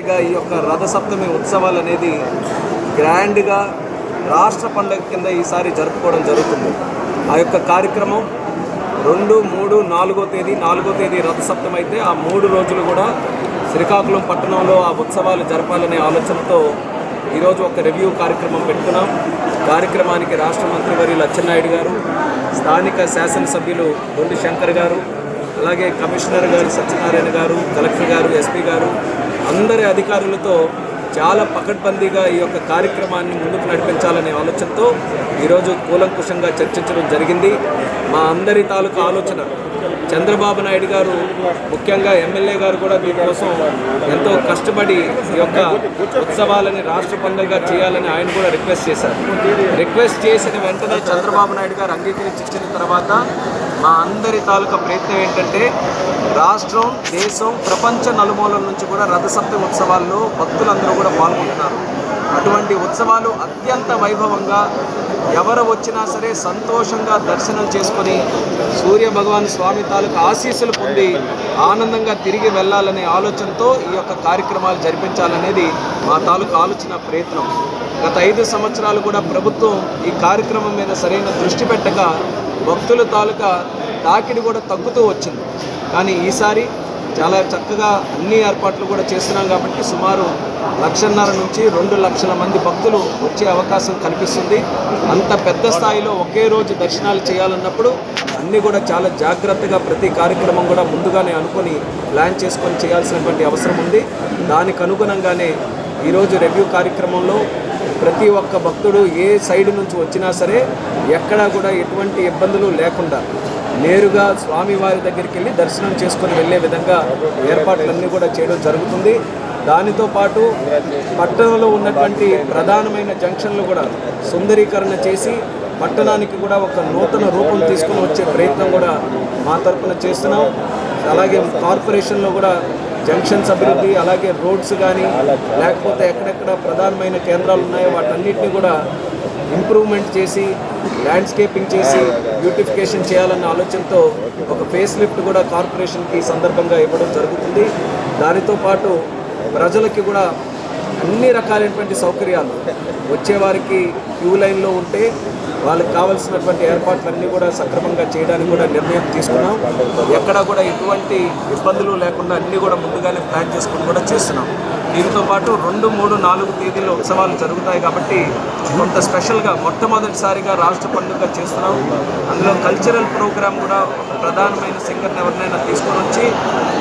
తారీఖుగా ఈ యొక్క రథసప్తమి ఉత్సవాలు అనేది గ్రాండ్గా రాష్ట్ర పండుగ కింద ఈసారి జరుపుకోవడం జరుగుతుంది. ఆ యొక్క కార్యక్రమం 2, 3, 4వ తేదీ 4వ తేదీ రథసప్తమి అయితే ఆ 3 రోజులు కూడా శ్రీకాకుళం పట్టణంలో ఆ ఉత్సవాలు జరపాలనే ఆలోచనతో ఈరోజు ఒక రివ్యూ కార్యక్రమం పెట్టుకున్నాం. కార్యక్రమానికి రాష్ట్ర మంత్రివర్యులు అచ్చెన్నాయుడు గారు, స్థానిక శాసనసభ్యులు దొండి శంకర్ గారు, అలాగే కమిషనర్ గారు సత్యనారాయణ గారు, కలెక్టర్ గారు, ఎస్పీ గారు, అందరి అధికారులతో చాలా పకడ్బందీగా ఈ యొక్క కార్యక్రమాన్ని ముందుకు నడిపించాలనే ఆలోచనతో ఈరోజు కూలంకుషంగా చర్చించడం జరిగింది. మా అందరి తాలూకా ఆలోచన చంద్రబాబు నాయుడు గారు, ముఖ్యంగా ఎమ్మెల్యే గారు కూడా దీనికోసం ఎంతో కష్టపడి ఈ యొక్క ఉత్సవాలని రాష్ట్ర పండుగగా చేయాలని ఆయన కూడా రిక్వెస్ట్ చేశారు. రిక్వెస్ట్ చేసిన వెంటనే చంద్రబాబు నాయుడు గారు అంగీకరించి ఇచ్చిన తర్వాత మా అందరి తాలూకా ప్రయత్నం ఏంటంటే రాష్ట్రం, దేశం, ప్రపంచ నలుమూలల నుంచి కూడా రథసప్తమి ఉత్సవాల్లో భక్తులందరూ కూడా పాల్గొంటున్నారు. అటువంటి ఉత్సవాలు అత్యంత వైభవంగా ఎవరు వచ్చినా సరే సంతోషంగా దర్శనం చేసుకొని సూర్య భగవాన్ స్వామి తాలూకా ఆశీస్సులు పొంది ఆనందంగా తిరిగి వెళ్ళాలనే ఆలోచనతో ఈ యొక్క కార్యక్రమాలు జరిపించాలనేది మా తాలూకా ఆలోచన ప్రయత్నం. గత 5 సంవత్సరాలు కూడా ప్రభుత్వం ఈ కార్యక్రమం మీద సరైన దృష్టి పెట్టక భక్తుల తాలూకా తాకిడి కూడా తగ్గుతూ వచ్చింది. కానీ ఈసారి చాలా చక్కగా అన్ని ఏర్పాట్లు కూడా చేస్తున్నాం కాబట్టి సుమారు 1.5 నుంచి 2 లక్షల మంది భక్తులు వచ్చే అవకాశం కనిపిస్తుంది. అంత పెద్ద స్థాయిలో ఒకే రోజు దర్శనాలు చేయాలన్నప్పుడు అన్నీ కూడా చాలా జాగ్రత్తగా ప్రతి కార్యక్రమం కూడా ముందుగానే అనుకొని ప్లాన్ చేసుకొని చేయాల్సినటువంటి అవసరం ఉంది. దానికి అనుగుణంగానే ఈరోజు రివ్యూ కార్యక్రమంలో ప్రతి ఒక్క భక్తుడు ఏ సైడ్ నుంచి వచ్చినా సరే ఎక్కడా కూడా ఎటువంటి ఇబ్బందులు లేకుండా నేరుగా స్వామివారి దగ్గరికి వెళ్ళి దర్శనం చేసుకొని వెళ్ళే విధంగా ఏర్పాట్లన్నీ కూడా చేయడం జరుగుతుంది. దానితో పాటు పట్టణంలో ఉన్నటువంటి ప్రధానమైన జంక్షన్లు కూడా సుందరీకరణ చేసి పట్టణానికి కూడా ఒక నూతన రూపం తీసుకుని వచ్చే ప్రయత్నం కూడా మా తరఫున చేస్తున్నాం. అలాగే కార్పొరేషన్లో కూడా జంక్షన్స్ అభివృద్ధి, అలాగే రోడ్స్ కానీ లేకపోతే ఎక్కడెక్కడ ప్రధానమైన కేంద్రాలు ఉన్నాయో వాటన్నిటిని కూడా ఇంప్రూవ్మెంట్ చేసి ల్యాండ్స్కేపింగ్ చేసి బ్యూటిఫికేషన్ చేయాలన్న ఆలోచనతో ఒక ఫేస్ లిఫ్ట్ కూడా కార్పొరేషన్కి ఈ సందర్భంగా ఇవ్వడం జరుగుతుంది. దానితో పాటు ప్రజలకి కూడా అన్ని రకాలైనటువంటి సౌకర్యాలు వచ్చేవారికి క్యూ లైన్లో ఉంటే వాళ్ళకి కావాల్సినటువంటి ఏర్పాట్లన్నీ కూడా సక్రమంగా చేయడానికి కూడా నిర్ణయం తీసుకున్నాం. ఎక్కడా కూడా ఎటువంటి ఇబ్బందులు లేకుండా అన్నీ కూడా ముందుగానే ప్లాన్ చేసుకుని కూడా చేస్తున్నాం. దీంతో పాటు 2, 3, 4 తేదీల్లో ఉత్సవాలు జరుగుతాయి కాబట్టి కొంత స్పెషల్గా మొట్టమొదటిసారిగా రాష్ట్ర పండుగ చేస్తున్నాం. అందులో కల్చరల్ ప్రోగ్రామ్ కూడా ఒక ప్రధానమైన సింగర్ని ఎవరినైనా తీసుకొని వచ్చి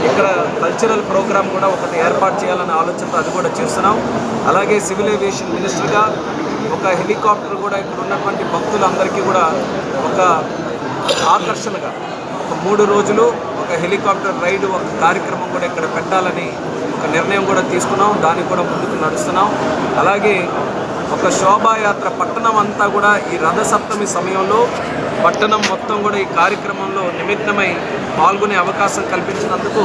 ఇక్కడ కల్చరల్ ప్రోగ్రామ్ కూడా ఒకటి ఏర్పాటు చేయాలనే ఆలోచనతో అది కూడా చేస్తున్నాం. అలాగే సివిల్ ఏవియేషన్ మినిస్టర్గా ఒక హెలికాప్టర్ కూడా ఇక్కడ ఉన్నటువంటి భక్తులందరికీ కూడా ఒక ఆకర్షణగా ఒక 3 రోజులు ఒక హెలికాప్టర్ రైడ్, ఒక కార్యక్రమం కూడా ఇక్కడ పెట్టాలని ఒక నిర్ణయం కూడా తీసుకున్నాం. దానికి కూడా ముందుకు నడుస్తున్నాం. అలాగే ఒక శోభాయాత్ర పట్టణం అంతా కూడా ఈ రథసప్తమి సమయంలో పట్టణం మొత్తం కూడా ఈ కార్యక్రమంలో నిమగ్నమై పాల్గొనే అవకాశం కల్పించినందుకు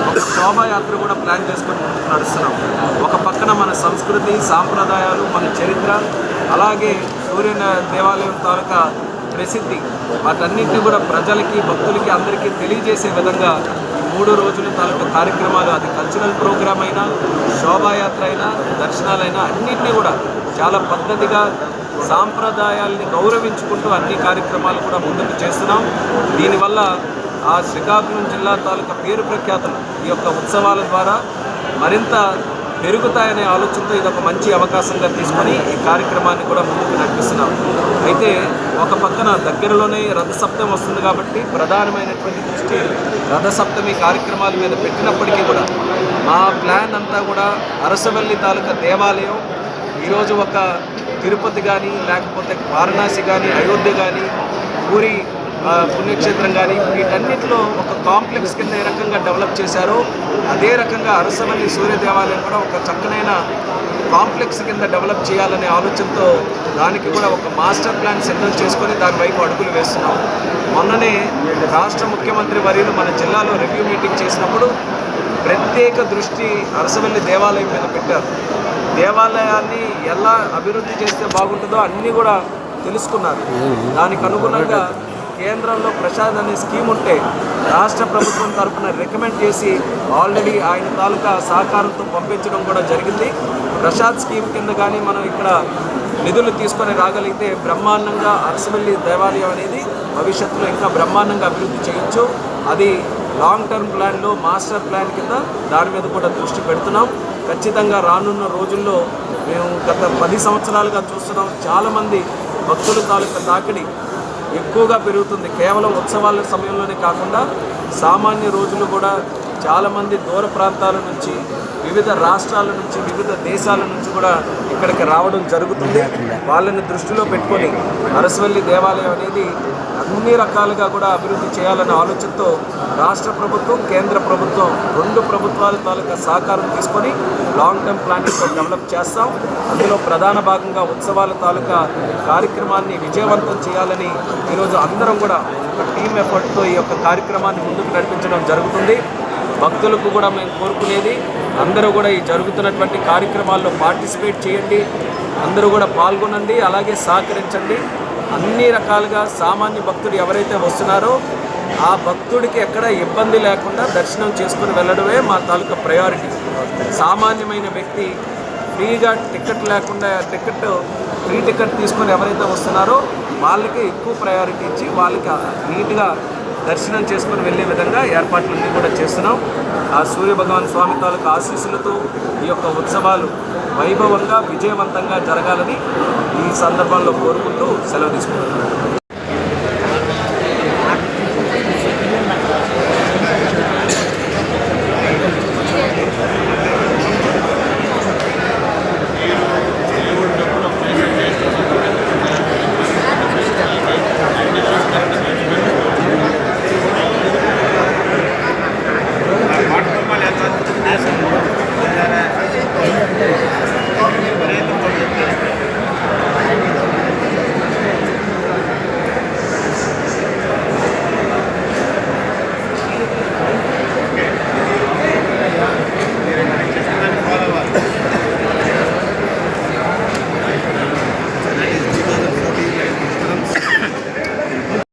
ఒక శోభాయాత్ర కూడా ప్లాన్ చేసుకొని ముందుకు నడుస్తున్నాం. ఒక పక్కన మన సంస్కృతి, సాంప్రదాయాలు, మన చరిత్ర, అలాగే సూర్య దేవాలయం తాలూకా ప్రసిద్ధి వాటన్నింటినీ కూడా ప్రజలకి, భక్తులకి అందరికీ తెలియజేసే విధంగా 3 రోజుల తాలూకా కార్యక్రమాలు, అది కల్చరల్ ప్రోగ్రామ్ అయినా, శోభాయాత్ర అయినా, దర్శనాలైనా అన్నింటినీ కూడా చాలా పద్ధతిగా సాంప్రదాయాల్ని గౌరవించుకుంటూ అన్ని కార్యక్రమాలు కూడా ముందుకు చేస్తున్నాం. దీనివల్ల ఆ శ్రీకాకుళం జిల్లా తాలూకా పేరు ప్రఖ్యాతులు ఈ యొక్క ఉత్సవాల ద్వారా మరింత పెరుగుతాయనే ఆలోచనతో ఇది ఒక మంచి అవకాశంగా తీసుకొని ఈ కార్యక్రమాన్ని కూడా ముందుకు నడిపిస్తున్నాం. అయితే ఒక పక్కన దగ్గరలోనే రథసప్తమి వస్తుంది కాబట్టి ప్రధానమైనటువంటి దృష్టి రథసప్తమి కార్యక్రమాల మీద పెట్టినప్పటికీ కూడా మా ప్లాన్ అంతా కూడా అరసవల్లి తాలూకా దేవాలయం ఈరోజు ఒక తిరుపతి కానీ, లేకపోతే వారణాసి కానీ, అయోధ్య కానీ, పూరి పుణ్యక్షేత్రం కానీ వీటన్నిటిలో ఒక కాంప్లెక్స్ కింద ఏ రకంగా డెవలప్ చేశారో అదే రకంగా అరసవల్లి సూర్య దేవాలయం కూడా ఒక చక్కనైన కాంప్లెక్స్ కింద డెవలప్ చేయాలనే ఆలోచనతో దానికి కూడా ఒక మాస్టర్ ప్లాన్ సిద్ధం చేసుకొని దాని వైపు అడుగులు వేస్తున్నాం. మొన్ననే రాష్ట్ర ముఖ్యమంత్రి వర్యులు మన జిల్లాలో రివ్యూ మీటింగ్ చేసినప్పుడు ప్రత్యేక దృష్టి అరసవల్లి దేవాలయం మీద పెట్టారు. దేవాలయాన్ని ఎలా అభివృద్ధి చేస్తే బాగుంటుందో అన్నీ కూడా తెలుసుకున్నారు. దానికి అనుగుణంగా కేంద్రంలో ప్రసాద్ అనే స్కీమ్ ఉంటే రాష్ట్ర ప్రభుత్వం తరఫున రికమెండ్ చేసి ఆల్రెడీ ఆయన తాలూకా సహకారంతో పంపించడం కూడా జరిగింది. ప్రసాద్ స్కీమ్ కింద కానీ మనం ఇక్కడ నిధులు తీసుకొని రాగలిగితే బ్రహ్మాండంగా అరసవల్లి దేవాలయం అనేది భవిష్యత్తులో ఇంకా బ్రహ్మాండంగా అభివృద్ధి చేయొచ్చు. అది లాంగ్ టర్మ్ ప్లాన్లో మాస్టర్ ప్లాన్ కింద దాని మీద కూడా దృష్టి పెడుతున్నాం. ఖచ్చితంగా రానున్న రోజుల్లో మేము గత 10 సంవత్సరాలుగా చూస్తున్నాం, చాలామంది భక్తుల తాలూకా తాకిడి ఎక్కువగా పెరుగుతుంది. కేవలం ఉత్సవాల సమయంలోనే కాకుండా సామాన్య రోజులు కూడా చాలామంది దూర ప్రాంతాల నుంచి, వివిధ రాష్ట్రాల నుంచి, వివిధ దేశాల నుంచి కూడా ఇక్కడికి రావడం జరుగుతుంది. వాళ్ళని దృష్టిలో పెట్టుకొని అరసవల్లి దేవాలయం అనేది అన్ని రకాలుగా కూడా అభివృద్ధి చేయాలనే ఆలోచనతో రాష్ట్ర ప్రభుత్వం, కేంద్ర ప్రభుత్వం 2 ప్రభుత్వాల తాలూకా సహకారం తీసుకొని లాంగ్ టర్మ్ ప్లానింగ్తో డెవలప్ చేస్తాం. అందులో ప్రధాన భాగంగా ఉత్సవాల తాలూకా కార్యక్రమాన్ని విజయవంతం చేయాలని ఈరోజు అందరం కూడా ఒక టీమ్ ఎఫర్ట్తో ఈ యొక్క కార్యక్రమాన్ని ముందుకు నడిపించడం జరుగుతుంది. భక్తులకు కూడా మేము కోరుకునేది, అందరూ కూడా ఈ జరుగుతున్నటువంటి కార్యక్రమాల్లో పార్టిసిపేట్ చేయండి, అందరూ కూడా పాల్గొనండి, అలాగే సహకరించండి. అన్ని రకాలుగా సామాన్య భక్తుడు ఎవరైతే వస్తున్నారో ఆ భక్తుడికి ఎక్కడ ఇబ్బంది లేకుండా దర్శనం చేసుకుని వెళ్ళడమే మా తాలూకా ప్రయారిటీ. సామాన్యమైన వ్యక్తి ఫ్రీగా టికెట్ లేకుండా ఫ్రీ టికెట్ తీసుకొని ఎవరైతే వస్తున్నారో వాళ్ళకి ఎక్కువ ప్రయారిటీ ఇచ్చి వాళ్ళకి నీట్గా దర్శనం చేసుకొని వెళ్ళే విధంగా ఏర్పాట్లన్నీ కూడా చేస్తున్నాం. ఆ సూర్యభగవాన్ స్వామి తాలూకా ఆశీస్సులతో ఈ యొక్క ఉత్సవాలు వైభవంగా విజయవంతంగా జరగాలని ఈ సందర్భంలో కోరుకుంటూ సెలవు తీసుకుంటున్నాను.